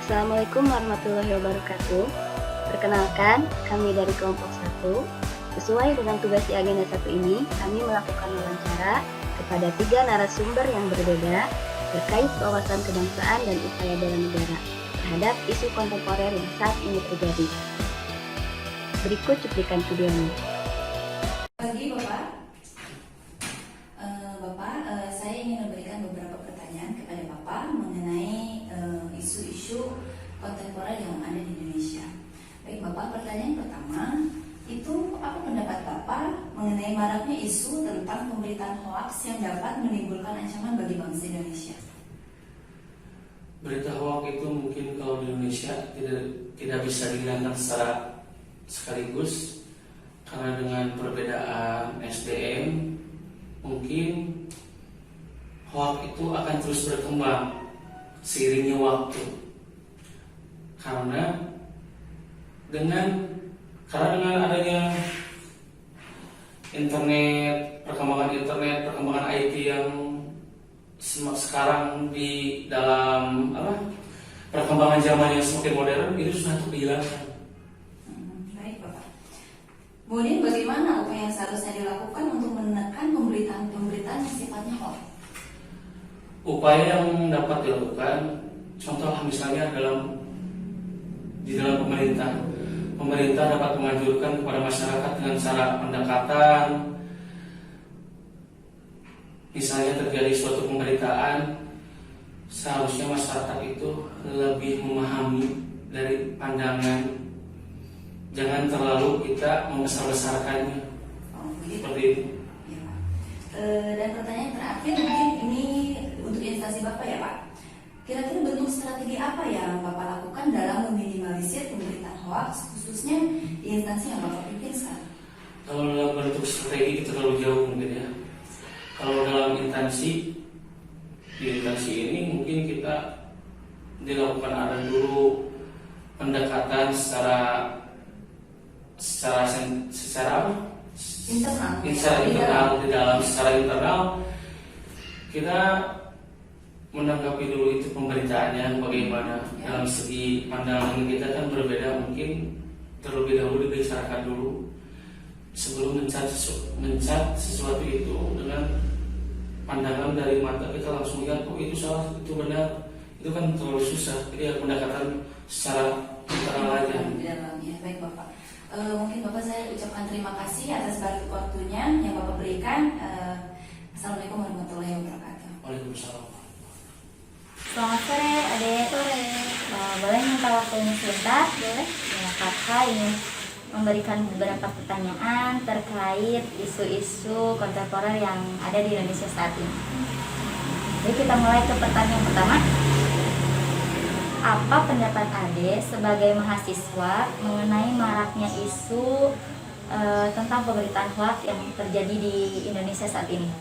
Assalamualaikum warahmatullahi wabarakatuh. Perkenalkan, kami dari kelompok 1. Sesuai dengan tugas di agenda 1 ini, kami melakukan wawancara kepada 3 narasumber yang berbeda terkait wawasan kebangsaan dan upaya bela negara terhadap isu kontemporer yang saat ini terjadi. Berikut cuplikan videonya. Pagi Bapak, saya ingin memberikan beberapa pertanyaan kepada Bapak mengenai isu-isu kontemporer yang ada di Indonesia. Baik Bapak, pertanyaan pertama, itu apa pendapat Bapak mengenai maraknya isu tentang pemberitaan hoaks yang dapat menimbulkan ancaman bagi bangsa Indonesia? Berita hoaks itu mungkin kalau di Indonesia tidak bisa dihilangkan secara sekaligus, karena dengan perbedaan SDM mungkin hoaks itu akan terus berkembang seiringnya waktu, karena dengan adanya perkembangan IT yang sekarang di dalam perkembangan zaman yang semakin modern, itu sudah dihilangkan. Baik Bapak. Kemudian bagaimana upaya yang seharusnya dilakukan untuk menekan pemberitaan yang sifatnya hoaks? Upaya yang dapat dilakukan, contoh misalnya di dalam pemerintah dapat menganjurkan kepada masyarakat dengan cara pendekatan. Misalnya terjadi suatu pemberitaan, seharusnya masyarakat itu lebih memahami dari pandangan, jangan terlalu kita membesar-besarkannya. Seperti itu. Ya, Pak. Dan pertanyaan terakhir, mungkin ini untuk instansi Bapak ya Pak. Kira-kira bentuk strategi apa yang Bapak lakukan dalam meminimalisir pemberitaan hoaks, khususnya di instansi yang Bapak pimpin sekarang? Kalau dalam bentuk strategi itu terlalu jauh mungkin ya. Kalau dalam di instansi ini mungkin kita dilakukan ada dulu pendekatan secara internal kita menanggapi dulu itu pemberitaannya bagaimana. Dalam segi pandangan kita kan berbeda, mungkin terlebih dahulu dibicarakan dulu sebelum mencat sesuatu itu dengan pandangan dari mata kita langsung lihat, oh itu salah, itu benar. Itu kan terlalu susah. Jadi pendekatan secara internal aja. Ya, baik Bapak. Mungkin Bapak saya ucapkan terima kasih atas waktunya yang Bapak berikan. Assalamualaikum warahmatullahi wabarakatuh. Waalaikumsalam. Selamat sore, Adek. Sore. Boleh minta waktunya sebentar? Boleh. Ya, Kakak ingin memberikan beberapa pertanyaan terkait isu-isu kontemporer yang ada di Indonesia saat ini. Jadi kita mulai ke pertanyaan pertama. Apa pendapat Ade sebagai mahasiswa mengenai maraknya isu tentang pemberitaan hoaks yang terjadi di Indonesia saat ini?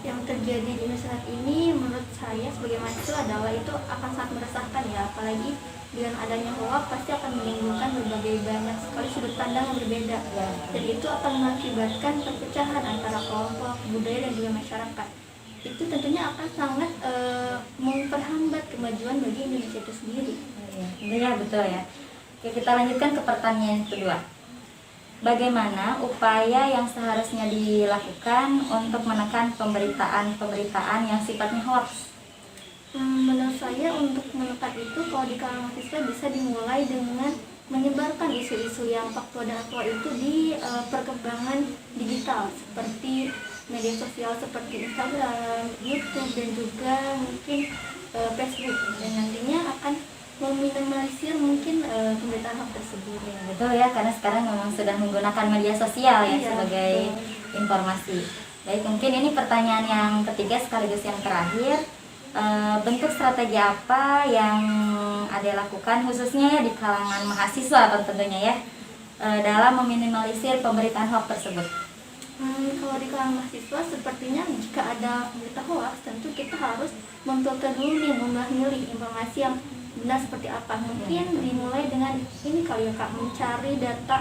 Yang terjadi di Indonesia saat ini menurut saya sebagai mahasiswa adalah itu akan sangat meresahkan ya, apalagi dengan adanya hoaks pasti akan menimbulkan berbagai banyak sekali sudut pandang yang berbeda ya. Dan itu akan mengakibatkan perpecahan antara kelompok, budaya dan juga masyarakat. Itu tentunya akan sangat memperhambat kemajuan bagi Indonesia itu sendiri. Iya, betul ya. Oke, kita lanjutkan ke pertanyaan kedua. Bagaimana upaya yang seharusnya dilakukan untuk menekan pemberitaan yang sifatnya hoaks? Menurut saya untuk menekan itu, kalau di kalangan mahasiswa bisa dimulai dengan menyebarkan isu-isu yang faktual dan aktual itu di perkembangan digital seperti media sosial seperti Instagram, YouTube dan juga mungkin Facebook, dan nantinya akan meminimalisir mungkin pemberitaan hoaks tersebut. Ya, betul ya, karena sekarang memang sudah menggunakan media sosial ya sebagai informasi. Baik, mungkin ini pertanyaan yang ketiga sekaligus yang terakhir. Bentuk strategi apa yang Ade lakukan khususnya ya di kalangan mahasiswa tentunya ya dalam meminimalisir pemberitaan hoaks tersebut? Kalau di kalangan mahasiswa sepertinya jika ada berita hoaks tentu kita harus memfilter dulu nih, memilih informasi yang benar seperti apa. Mungkin dimulai dengan ini kali ya Kak, mencari data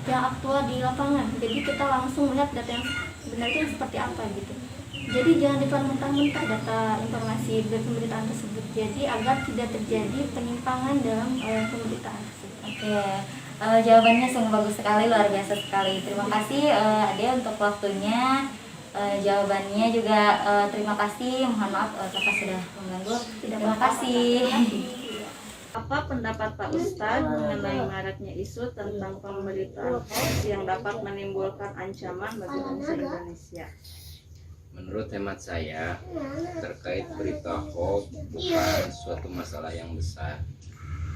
yang aktual di lapangan. Jadi kita langsung melihat data yang benar itu seperti apa gitu. Jadi jangan ditelan mentah-mentah data informasi dari pemberitaan tersebut. Jadi agar tidak terjadi penyimpangan dalam pemberitaan tersebut. Oke, jawabannya sungguh bagus sekali, luar biasa sekali. Terima kasih Ade untuk waktunya. Jawabannya juga terima kasih. Mohon maaf Kakak sudah mengganggu. Terima kasih. Apa pendapat Pak Ustadz mengenai maraknya isu tentang pemberitaan hoax yang dapat menimbulkan ancaman bagi bangsa Indonesia? Menurut hemat saya, terkait berita hoax bukan suatu masalah yang besar.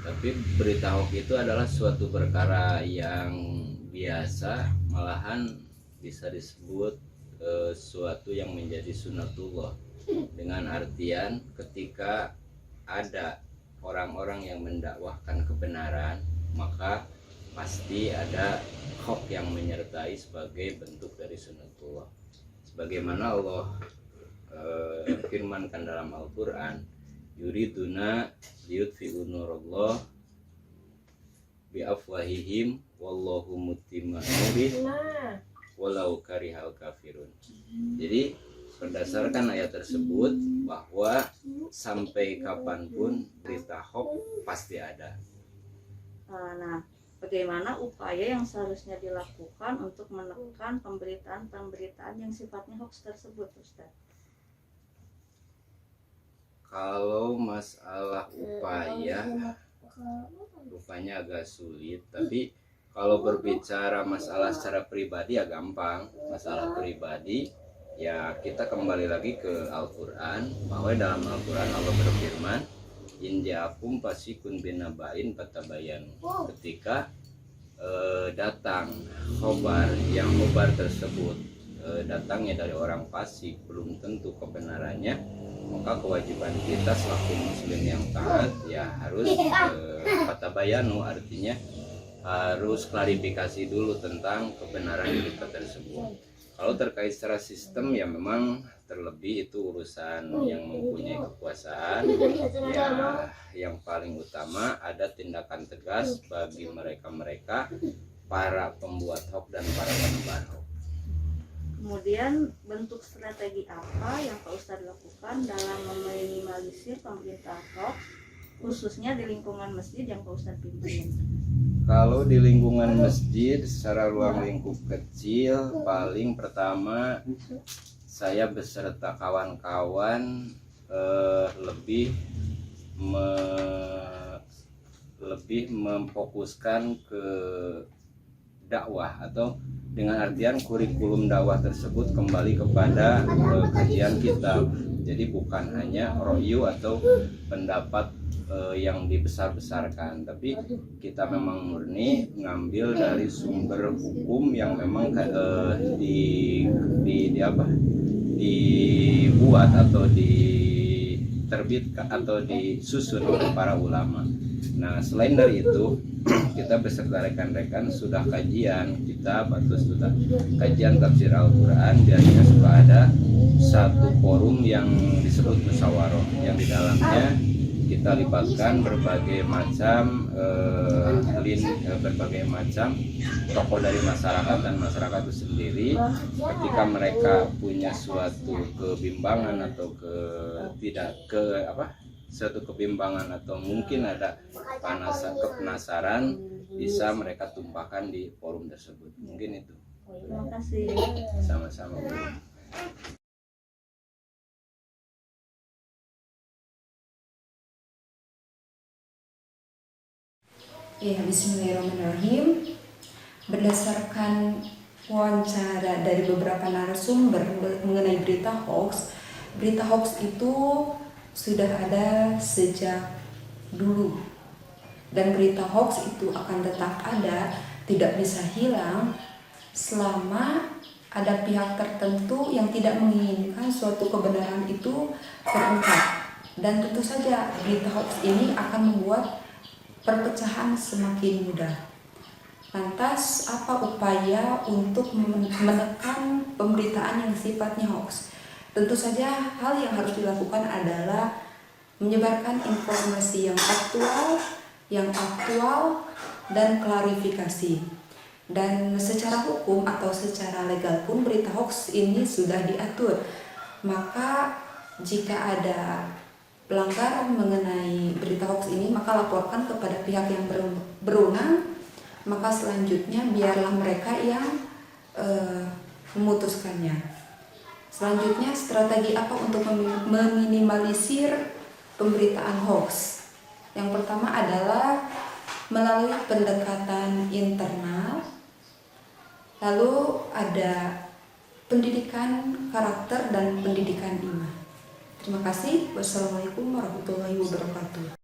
Tapi berita hoax itu adalah suatu perkara yang biasa, malahan bisa disebut suatu yang menjadi sunatullah. Dengan artian ketika ada orang-orang yang mendakwahkan kebenaran, maka pasti ada hoax yang menyertai sebagai bentuk dari sunnatullah. Sebagaimana Allah firmankan dalam Al-Quran, yuriduna liyutfi'u nurallah biafwahihim wallahu mutimmu nurih walau karihal kafirun. Jadi berdasarkan ayat tersebut bahwa sampai kapanpun berita hoax pasti ada. Nah, bagaimana upaya yang seharusnya dilakukan untuk menekan pemberitaan-pemberitaan yang sifatnya hoax tersebut, Ustaz? Kalau masalah upaya, rupanya agak sulit. Tapi kalau berbicara masalah secara pribadi ya gampang. Masalah pribadi ya kita kembali lagi ke Al-Quran, bahwa dalam Al-Quran Allah berfirman, in ja'akum fasikun binaba'in fatabayanu. Ketika datang khobar, yang khobar tersebut datangnya dari orang fasik, belum tentu kebenarannya, maka kewajiban kita selaku muslim yang taat ya harus fatabayanu, artinya harus klarifikasi dulu tentang kebenaran berita tersebut. Kalau terkait secara sistem ya memang terlebih itu urusan yang mempunyai kekuasaan. Ya yang paling utama ada tindakan tegas bagi mereka-mereka para pembuat hoax dan para penebar hoax. Kemudian bentuk strategi apa yang Pak Ustadz lakukan dalam meminimalisir pemberitaan hoax, khususnya di lingkungan masjid yang Pak Ustadz pimpin? Kalau di lingkungan masjid secara ruang lingkup kecil, paling pertama saya beserta kawan-kawan lebih memfokuskan ke dakwah, atau dengan artian kurikulum dakwah tersebut kembali kepada kajian kitab. Jadi bukan hanya ro'yu atau pendapat yang dibesar-besarkan, tapi kita memang murni ngambil dari sumber hukum yang memang dibuat atau diterbitkan atau disusun oleh para ulama. Nah, selain dari itu kita beserta rekan-rekan sudah kajian kitab atau sudah kajian tafsir Al-Quran. Biasanya suka ada satu forum yang disebut musyawarah, yang di dalamnya kita libatkan berbagai macam tokoh dari masyarakat, dan masyarakat itu sendiri ketika mereka punya suatu kebimbangan atau suatu kebimbangan atau mungkin ada kepenasaran, bisa mereka tumpahkan di forum tersebut. Mungkin itu. Terima kasih. Sama-sama. Ya, bismillahirrahmanirrahim. Berdasarkan wawancara dari beberapa narasumber mengenai berita hoax itu sudah ada sejak dulu, dan berita hoax itu akan tetap ada, tidak bisa hilang selama ada pihak tertentu yang tidak menginginkan suatu kebenaran itu terungkap. Dan tentu saja berita hoax ini akan membuat perpecahan semakin mudah. Lantas apa upaya untuk menekan pemberitaan yang sifatnya hoax? Tentu saja hal yang harus dilakukan adalah menyebarkan informasi yang aktual dan klarifikasi. Dan secara hukum atau secara legal pun berita hoax ini sudah diatur. Maka jika ada pelanggaran mengenai berita hoax ini, maka laporkan kepada pihak yang berwenang. Maka selanjutnya biarlah mereka yang memutuskannya. Selanjutnya, strategi apa untuk meminimalisir pemberitaan hoax? Yang pertama adalah melalui pendekatan internal, lalu ada pendidikan karakter dan pendidikan iman. Terima kasih. Wassalamualaikum warahmatullahi wabarakatuh.